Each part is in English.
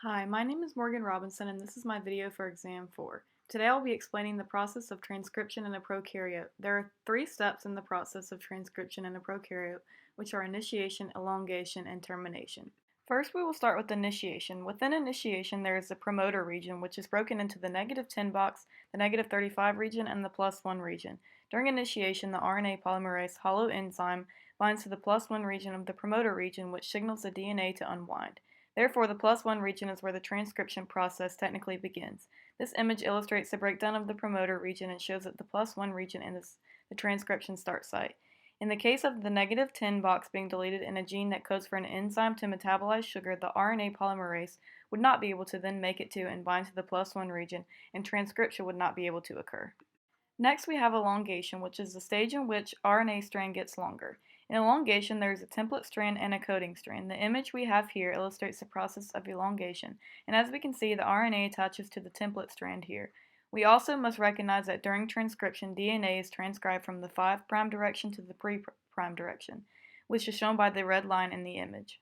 Hi, my name is Morgan Robinson and this is my video for exam 4. Today I'll be explaining the process of transcription in a prokaryote. There are 3 steps in the process of transcription in a prokaryote, which are initiation, elongation, and termination. First, we will start with initiation. Within initiation, there is the promoter region, which is broken into the -10 box, the -35 region, and the +1 region. During initiation, the RNA polymerase hollow enzyme binds to the +1 region of the promoter region, which signals the DNA to unwind. Therefore, the +1 region is where the transcription process technically begins. This image illustrates the breakdown of the promoter region and shows that the +1 region is the transcription start site. In the case of the -10 box being deleted in a gene that codes for an enzyme to metabolize sugar, the RNA polymerase would not be able to then make it to and bind to the +1 region, and transcription would not be able to occur. Next, we have elongation, which is the stage in which RNA strand gets longer. In elongation, there is a template strand and a coding strand. The image we have here illustrates the process of elongation, and as we can see, the RNA attaches to the template strand here. We also must recognize that during transcription, DNA is transcribed from the 5' direction to the 3' direction, which is shown by the red line in the image.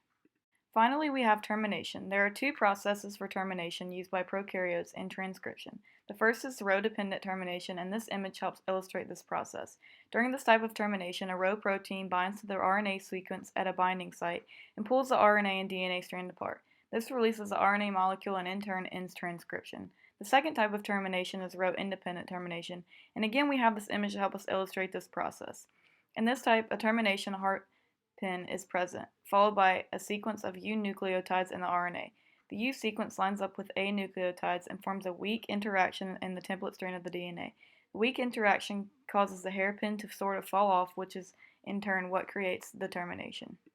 Finally, we have termination. There are 2 processes for termination used by prokaryotes in transcription. The first is row-dependent termination, and this image helps illustrate this process. During this type of termination, a row protein binds to the RNA sequence at a binding site and pulls the RNA and DNA strand apart. This releases the RNA molecule and in turn ends transcription. The second type of termination is row-independent termination, and again we have this image to help us illustrate this process. In this type, a termination heart pin is present, followed by a sequence of U nucleotides in the RNA. The U sequence lines up with A nucleotides and forms a weak interaction in the template strand of the DNA. The weak interaction causes the hairpin to sort of fall off, which is in turn what creates the termination.